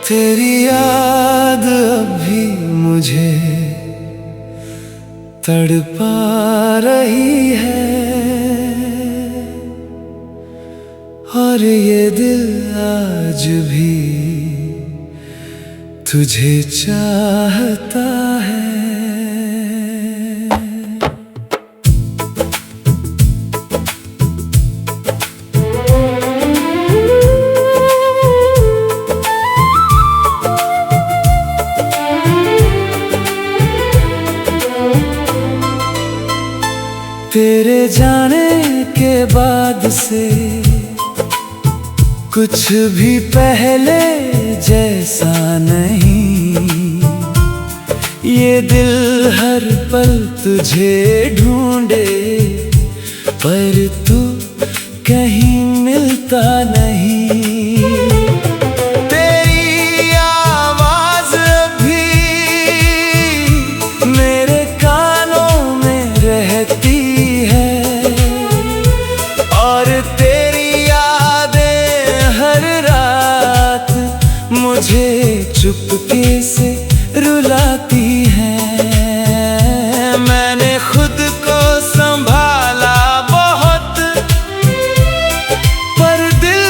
तेरी याद अभी मुझे तड़पा रही है, और ये दिल आज भी तुझे चाहता है। तेरे जाने के बाद से कुछ भी पहले जैसा नहीं, ये दिल हर पल तुझे ढूंढे पर तू कहीं मिलता नहीं। तेरी आवाज अभी मेरे कानों में रहती है, और तेरी यादें हर रात मुझे चुपके से रुलाती हैं। मैंने खुद को संभाला बहुत, पर दिल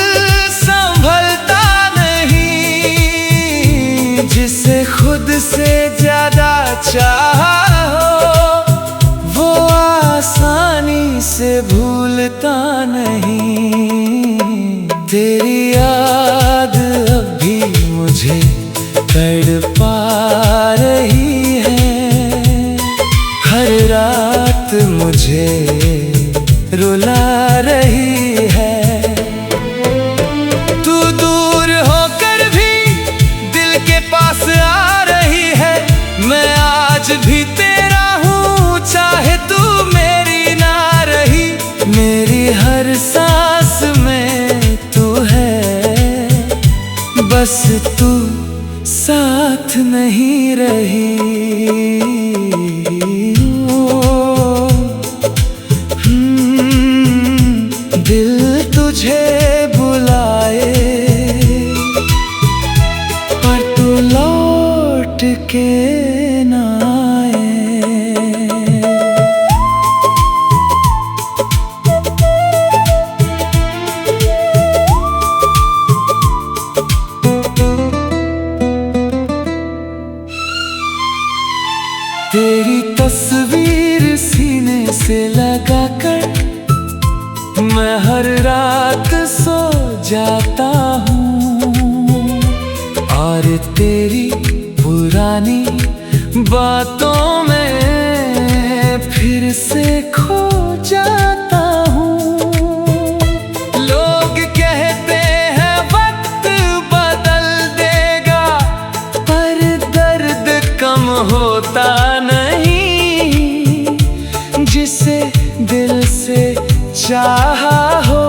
संभलता नहीं। जिसे खुद से ज्यादा चाहा हो, वो आसानी से भूलता नहीं। तेरी याद अभी मुझे तड़पा रही है, हर रात मुझे रुला रही है। तू दूर होकर भी दिल के पास आ रही है, मैं आज भी तेरा हूँ चाहे तू मेरी ना रही। मेरी हर सांस में तू है, बस तू साथ नहीं रही। दिल तुझे बुलाए पर तू लौट के ना आए। तेरी तस्वीर सीने से लगाकर मैं हर रात सो जाता हूँ, और तेरी पुरानी बातों में फिर से खो जाता हूँ। लोग कहते हैं वक्त बदल देगा, पर दर्द कम होता नहीं। जिसे दिल से चाहा हो,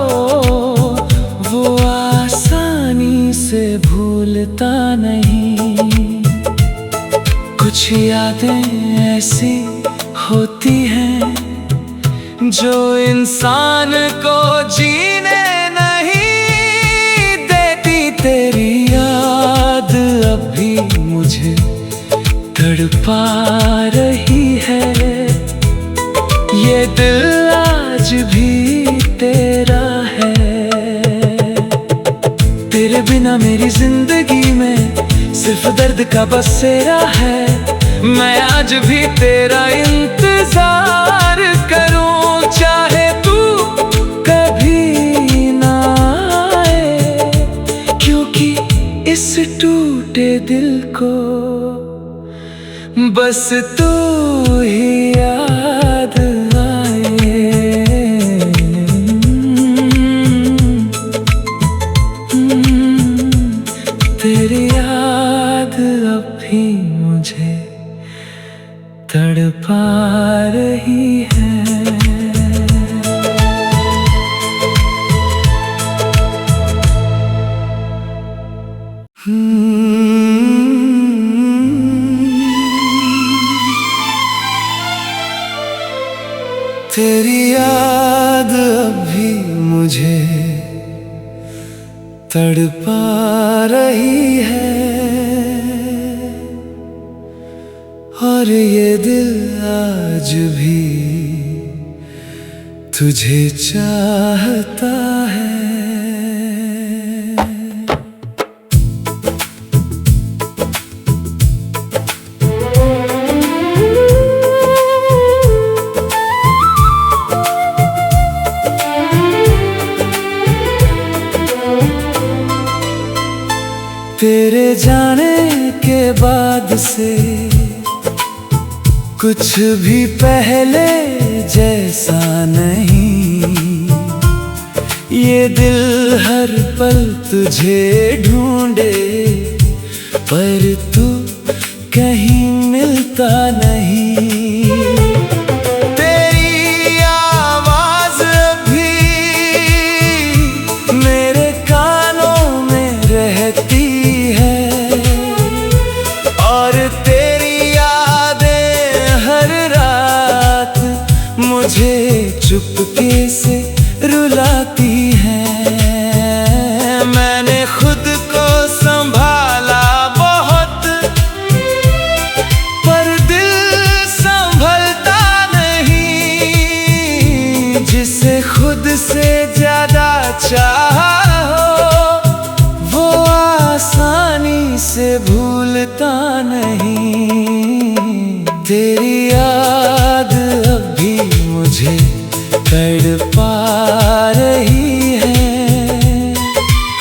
वो आसानी से भूलता नहीं। कुछ यादें ऐसी होती हैं जो इंसान को जीने नहीं देती। तेरी याद अभी मुझे तड़पा रही है, ये दिल आज भी तेरा है। तेरे बिना मेरी जिंदगी में सिर्फ दर्द का बसेरा है। मैं आज भी तेरा इंतजार करूं, चाहे तू कभी ना आए। क्योंकि इस टूटे दिल को बस तू ही याद आए। तेरी याद अभी मुझे तड़पा रही है। तेरी याद अभी मुझे तड़पा रही है, और ये दिल आज भी तुझे चाहता है। तेरे जाने के बाद से कुछ भी पहले जैसा नहीं, ये दिल हर पल तुझे ढूंढे पर तू कहीं मिलता नहीं। तेरी आवाज अभी मेरे कानों में रहती है, और तेरी यादें हर रात मुझे चुपके से रुलाती हैं। मैंने खुद को संभाला बहुत, पर दिल संभलता नहीं। जिसे खुद से ज्यादा चाहा हो, वो आसानी से भूलता नहीं। तेरी याद अभी मुझे तड़पा रही है,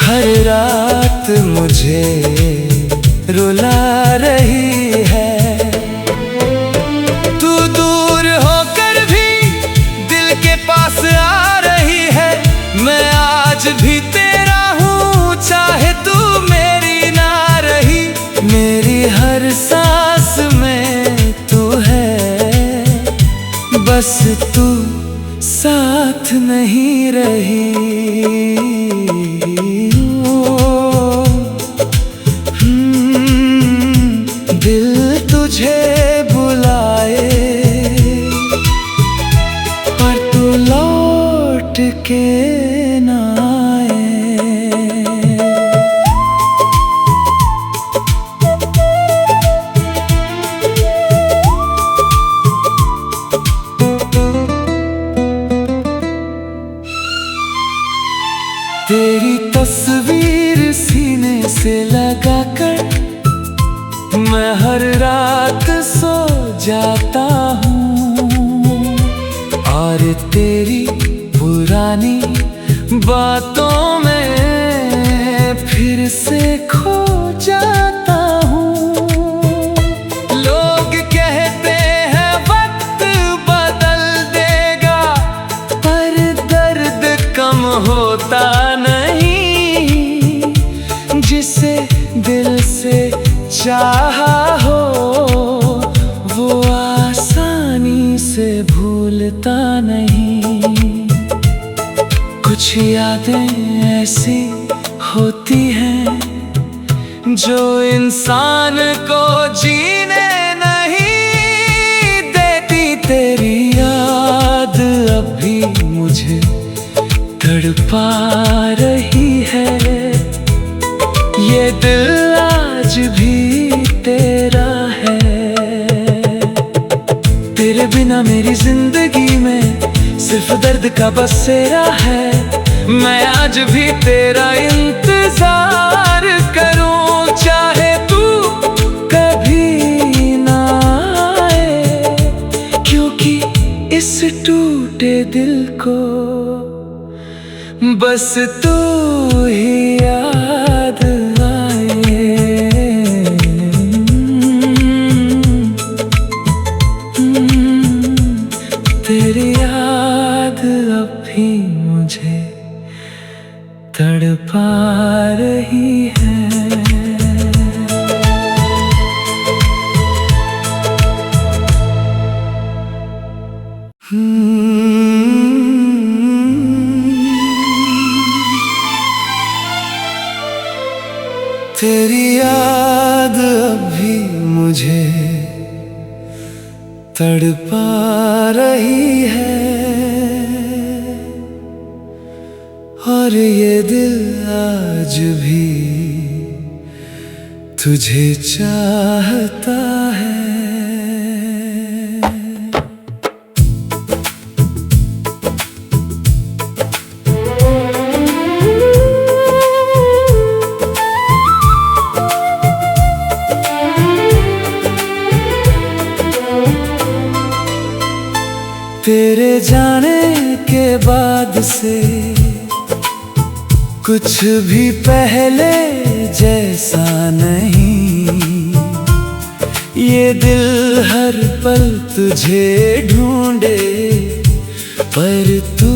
हर रात मुझे रुला रही है। तू दूर होकर भी दिल के पास आ रही है, मैं आज भी तेरा हूँ चाहे तू मेरी ना रही। मेरी हर सांस में तू है, बस तू साथ नहीं रही। दिल तुझे बुलाए पर तू लौट के ना आए। तेरी तस्वीर सीने से लगाकर मैं हर रात सो जाता हूँ, और तेरी पुरानी बातों में फिर से खो जाता हूँ। लोग कहते हैं वक्त बदल देगा, पर दर्द कम होता नहीं। जिसे दिल से चाहा हो, वो आसानी से भूलता नहीं। कुछ यादें ऐसी होती हैं जो इंसान को जीने नहीं देती। तेरी याद अभी मुझे तड़पा रही है, ये दिल आज भी तेरा है। तेरे बिना मेरी जिंदगी में सिर्फ दर्द का बसेरा है। मैं आज भी तेरा इंतजार करूं, चाहे तू कभी ना आए। क्योंकि इस टूटे दिल को बस तू ही याद आए। तेरी याद अभी मुझे तड़पा रही है। तेरी याद अभी मुझे तड़पा रही है। और ये दिल आज भी तुझे चाहता है। तेरे जाने के बाद से कुछ भी पहले जैसा नहीं। ये दिल हर पल तुझे ढूंढे पर तू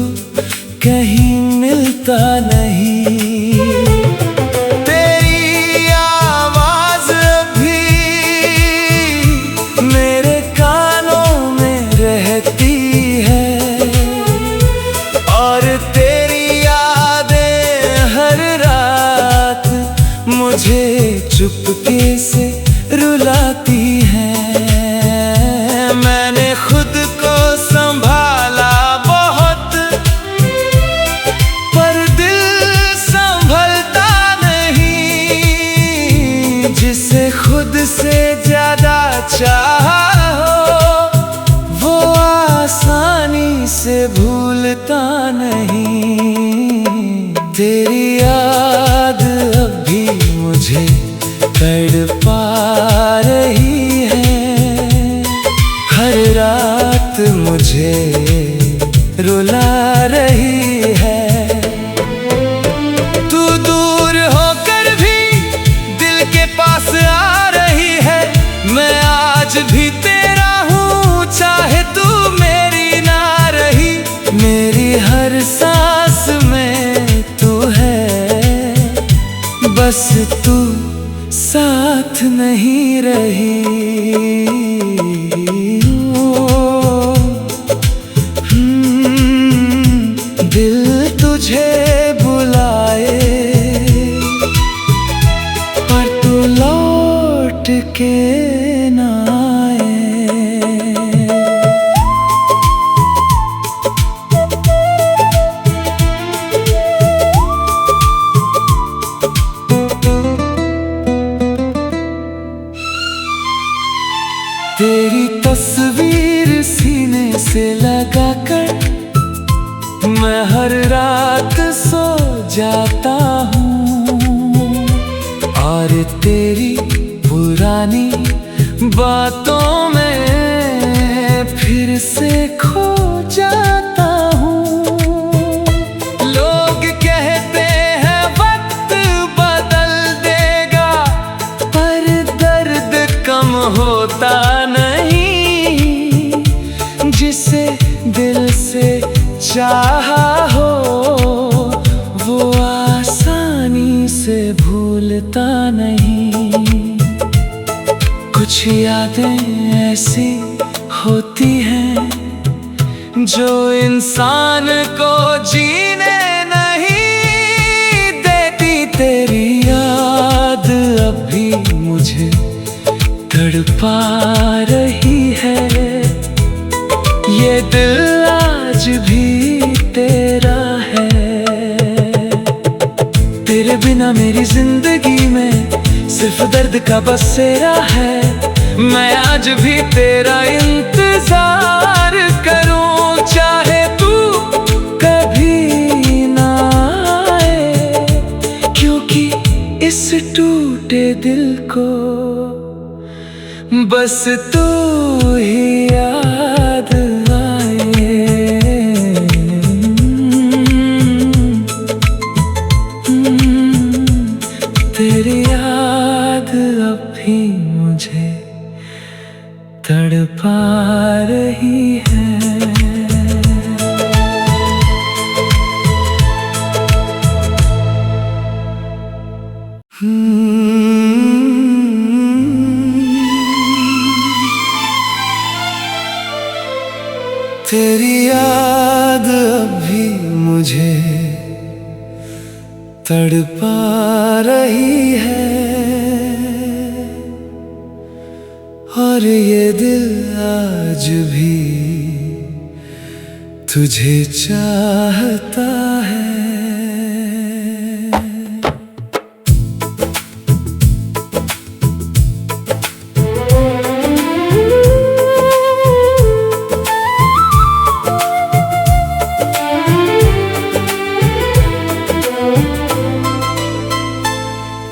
कहीं मिलता नहीं। तेरी आवाज भी मेरे कानों में रहती है और तेरी यादें हर रात मुझे चुपके से रुलाती हैं। मैंने खुद को संभाला बहुत पर दिल संभलता नहीं। जिसे खुद से ज्यादा चाहा वो आसानी से भूलता नहीं। तेरी याद अब भी मुझे तड़पा रही है, हर रात मुझे रुला रही है। तू दूर होकर भी दिल के पास आ रही है। मैं आज भी तेरा हूँ चाहे तू मेरी ना रही। मेरी हर सांस में तू है, बस तू साथ नहीं रही। दिल तुझे बुलाए पर तू लौट के ना आए। तेरी तस्वीर सीने से लगाकर मैं हर रात सो जाता हूँ और तेरी पुरानी बातों में फिर से खो जाता हूँ। लोग कहते हैं वक्त बदल देगा पर दर्द कम होता नहीं। जिसे दिल से चाहा हो वो आसानी से भूलता नहीं। कुछ यादें ऐसी होती हैं जो इंसान को जीने नहीं देती। तेरी याद अब भी मुझे तड़पा रही है। ये दिल आज भी तेरा है। तेरे बिना मेरी जिंदगी में सिर्फ दर्द का बसेरा है। मैं आज भी तेरा इंतजार करूं चाहे तू कभी ना आए। क्योंकि इस टूटे दिल को बस तू ही याद आए। तेरी याद अब भी मुझे तड़पा रही है। तेरी याद अब भी मुझे तड़पा रही है और ये दिल आज भी तुझे चाहता है।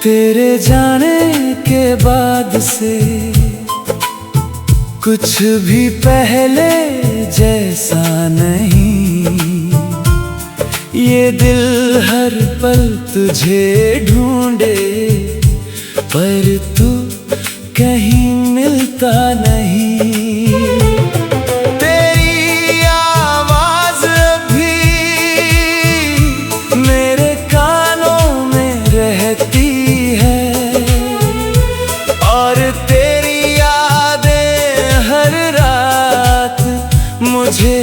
तेरे जाने के बाद से कुछ भी पहले जैसा नहीं। ये दिल हर पल तुझे ढूंढे पर तू कहीं मिलता नहीं। तेरी आवाज भी मेरे कानों में रहती है और तेरी यादें हर रात मुझे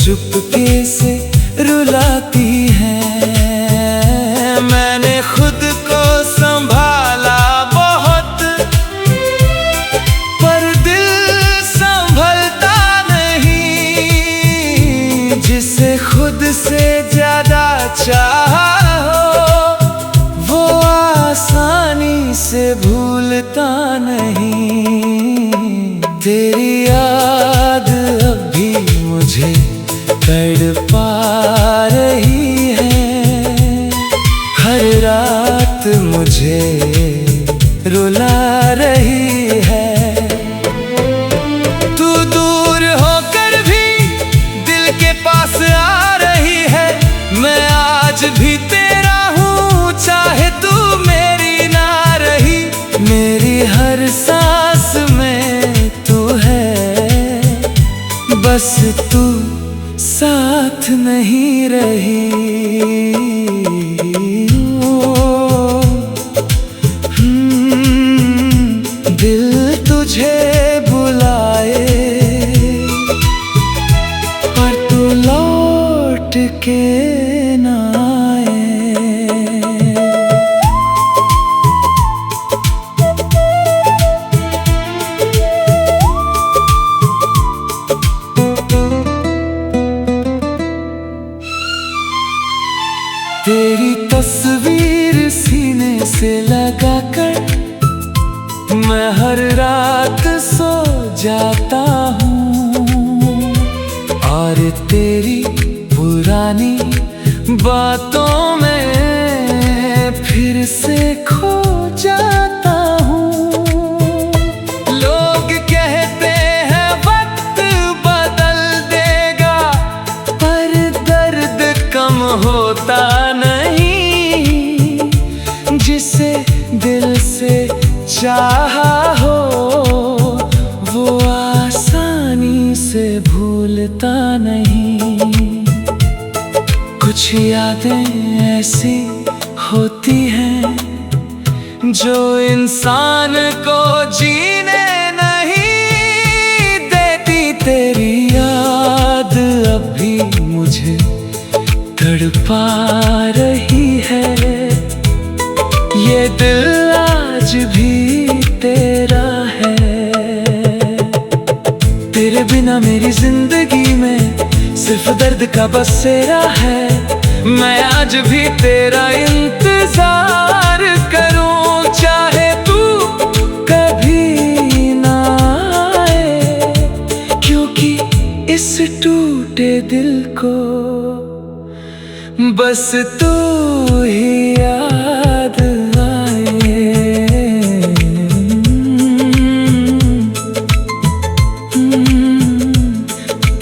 चुपके से रुलाती हैं। मैंने खुद को संभाला बहुत पर दिल संभलता नहीं। जिसे खुद से ज्यादा चाहा हो वो आसानी से भूलता नहीं। तेरी याद अब भी मुझे तड़पा रही है, हर रात मुझे रुला रही है। तू दूर होकर भी दिल के पास आ रही है। मैं आज भी तेरा हूँ चाहे तू मेरी ना रही। मेरी हर सांस में तू है, बस तू साथ नहीं रही। दिल तुझे बुलाए पर तू लौट के ना आए। तेरी तस्वीर सीने से लगाकर मैं हर रात सो जाता हूँ और तेरी पुरानी बातों में फिर से खो जाता हूँ। लोग कहते हैं वक्त बदल देगा पर दर्द कम होता नहीं। जिसे दिल से चाहा हो वो आसानी से भूलता नहीं। कुछ यादें ऐसी होती हैं जो इंसान को जीने नहीं देती। तेरी याद अब भी मुझे तड़पा रही है। ये दिल आज भी तेरा है। तेरे बिना मेरी जिंदगी में सिर्फ दर्द का बसेरा है। मैं आज भी तेरा इंतजार करूं चाहे तू कभी ना आए। क्योंकि इस टूटे दिल को बस तू ही याद आए।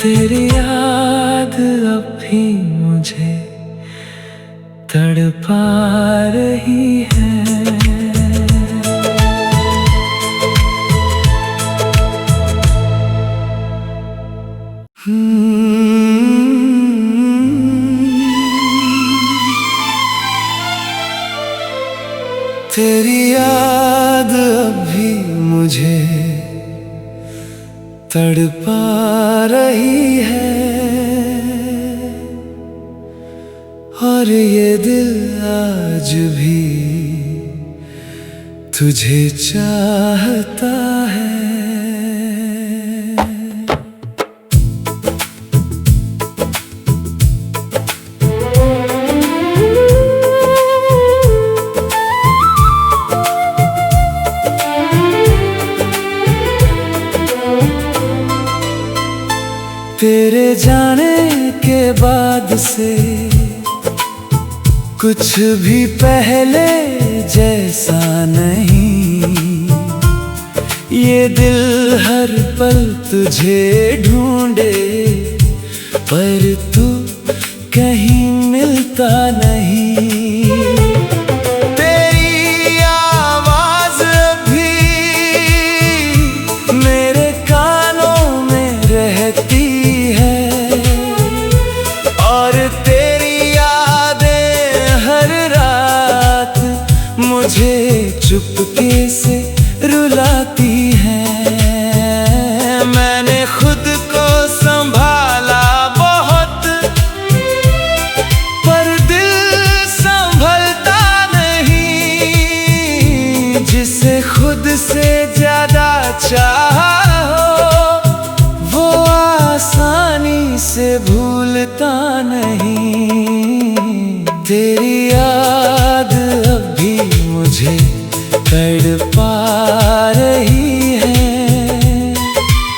तेरी याद अब भी मुझे तड़पा रही है। तेरी याद अब भी मुझे तड़पा रही है और ये दिल आज भी तुझे चाहता है। तेरे जाने के बाद से कुछ भी पहले जैसा नहीं। ये दिल हर पल तुझे ढूंढे, पर तू कहीं मिलता नहीं। तेरी आवाज भी मेरे कानों में रहती है, और तेरी यादें हर रात मुझे चुपके से रुलाती हैं। मैंने खुद को संभाला बहुत, पर दिल संभलता नहीं। जिसे खुद से ज्यादा चाहा हो, वो आसानी से भूलता नहीं। तेरी याद अब भी मुझे तड़पा रही है,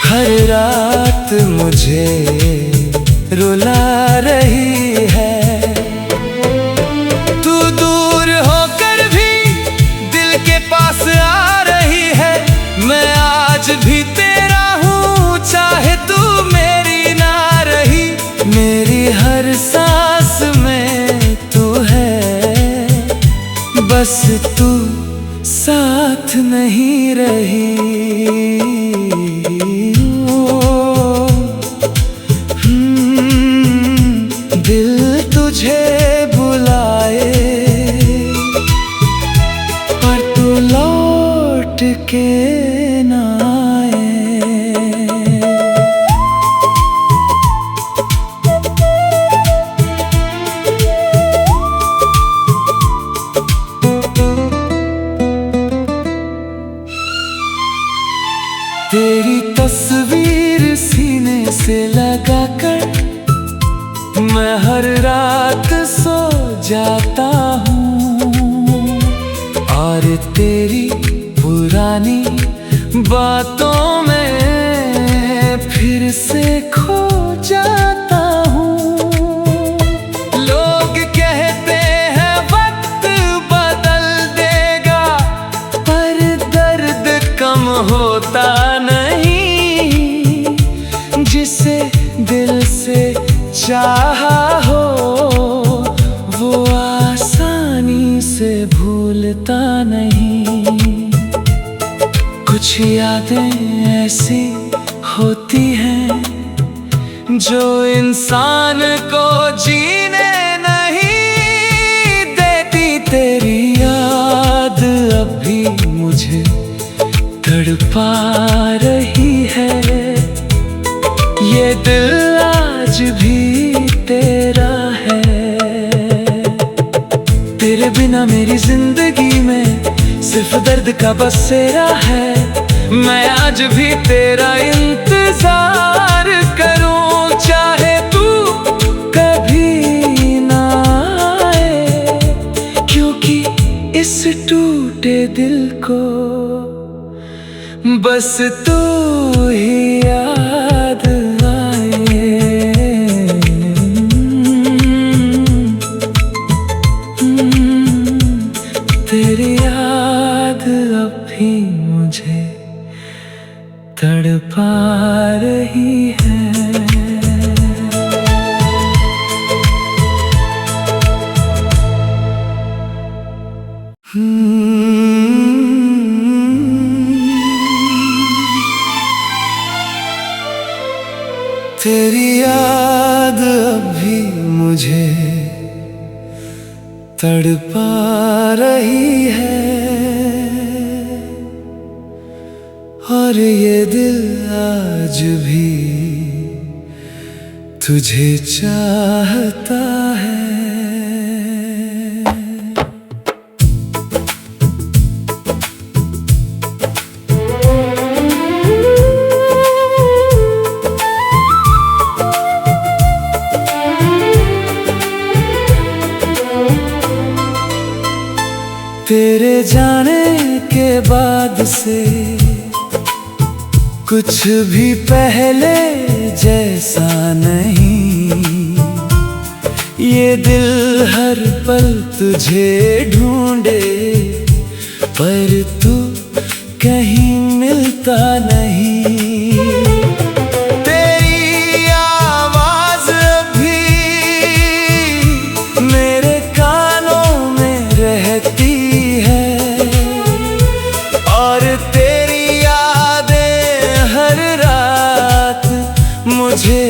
हर रात मुझे रुला रही है। तू दूर होकर भी दिल के पास आ रही है। मैं आज भी तेरा हूँ, चाहे तू मेरी ना रही। मेरी हर सांस में तू है, बस तू साथ नहीं रही। दिल तुझे बुलाए, पर तू लौट के ना आए। तेरी तस्वीर सीने से लगाकर मैं हर रात सो जाता हूँ, और तेरी पुरानी बातों में फिर से खो जाता हूँ। लोग कहते हैं वक्त बदल देगा, पर दर्द कम होता नहीं। जिसे दिल से चाहा हो, वो आसानी से भूलता नहीं। कुछ यादें ऐसी होती हैं जो इंसान को जीने नहीं देती। तेरी याद अब भी मुझे तड़पा रही है। ये दिल आज भी तेरा है। तेरे बिना मेरी जिंदगी में सिर्फ दर्द का बसेरा है। मैं आज भी तेरा इंतजार करूं, चाहे तू कभी ना आए। क्योंकि इस टूटे दिल को बस तू ही याद आए। तेरी याद अब भी मुझे तड़पा रही है। तेरी याद अब भी मुझे तड़पा रही है, और ये दिल आज भी तुझे चाहता है। तेरे जाने के बाद से कुछ भी पहले जैसा नहीं। ये दिल हर पल तुझे ढूंढे, पर तू कहीं मिलता नहीं। तेरी आवाज भी मेरे कानों में रहती है और तेरी यादें हर रात मुझे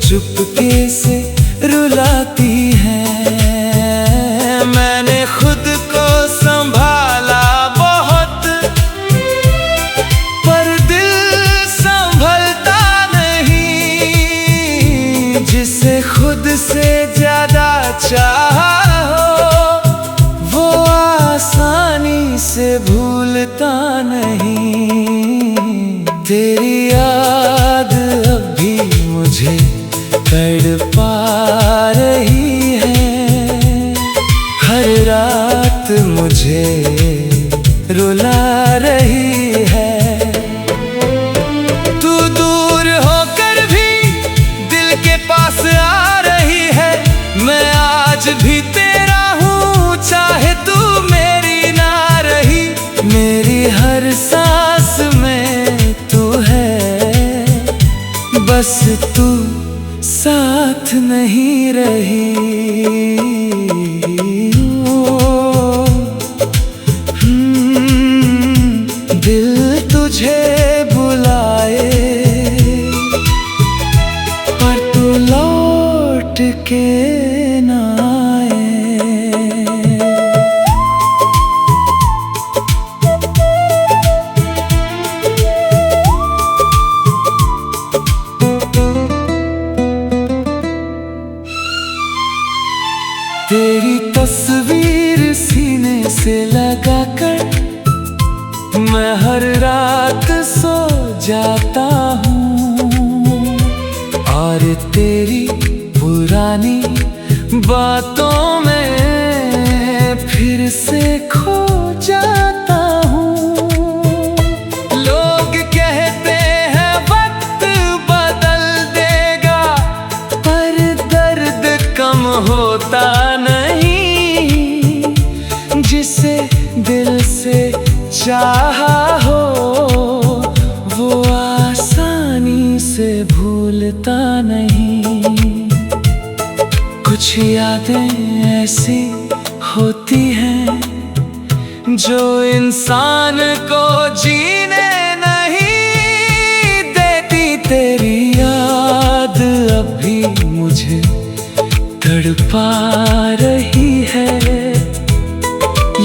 चुपके से रुलाती हैं। मैंने खुद को संभाला बहुत, पर दिल संभलता नहीं। जिसे खुद से ज्यादा चाहा हो वो आसानी से भूलता नहीं। तेरी याद अब भी मुझे तड़पा रही है, हर रात मुझे रुला रही है। तू दूर होकर भी दिल के पास आ रही है। मैं आज भी तेरा हूँ चाहे तू मेरी ना रही। मेरी हर सांस में तू है, बस तू साथ नहीं रही। दिल तुझे बुलाए पर तू लौट के ना आए। तेरी तस्वीर सीने से लगाकर मैं हर रात सो जाता हूँ और तेरी पुरानी बातों में फिर से खो जाता हूँ। लोग कहते हैं वक्त बदल देगा, पर दर्द कम होता नहीं। जिसे दिल से चाहा हो वो आसानी से भूलता नहीं। कुछ यादें ऐसी होती हैं जो इंसान को जीने नहीं देती। तेरी याद अब भी मुझे तड़पा रही है।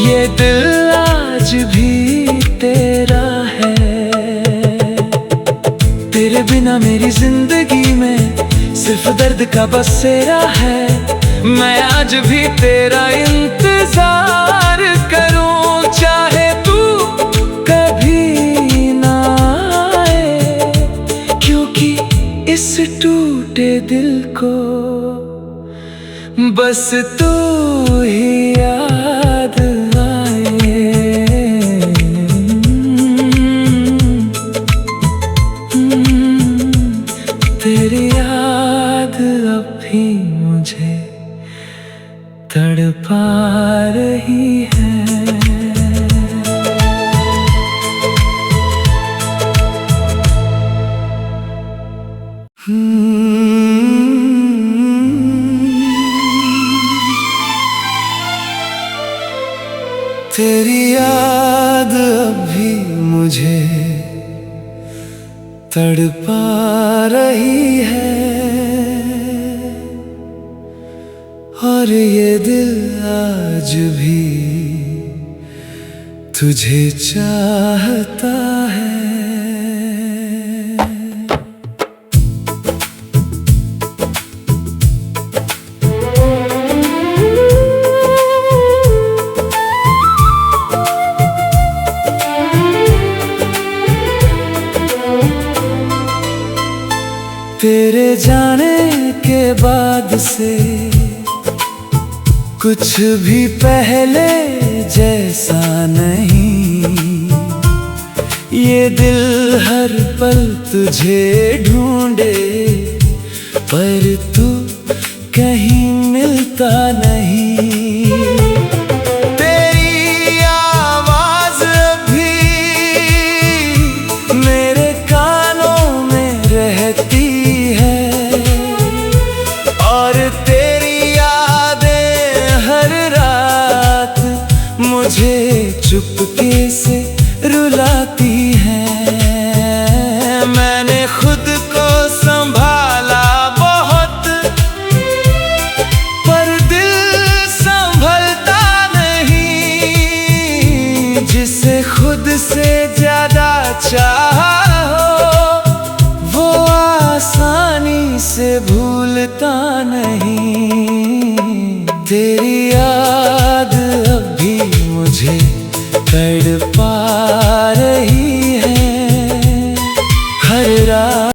ये दिल आज भी तेरा है। तेरे बिना मेरी जिंदगी में सिर्फ दर्द का बसेरा है। मैं आज भी तेरा इंतजार करूं चाहे तू कभी ना आए। क्योंकि इस टूटे दिल को बस तू ही याद आए। तेरी याद अब भी मुझे तड़पा रही है। तेरी याद अब भी मुझे तड़पा रही है और ये दिल आज भी तुझे चाहता है। तेरे जाने के बाद से कुछ भी पहले जैसा नहीं। ये दिल हर पल तुझे ढूंढे पर तू कहीं मिलता नहीं। तेरी आवाज चुपके से रुलाती हैं। मैंने खुद को संभाला बहुत, पर दिल संभलता नहीं। जिसे खुद से ज्यादा चाहा हो, वो आसानी से भूलता नहीं। तेरी याद अब भी मुझे तड़पा रही है हर रात।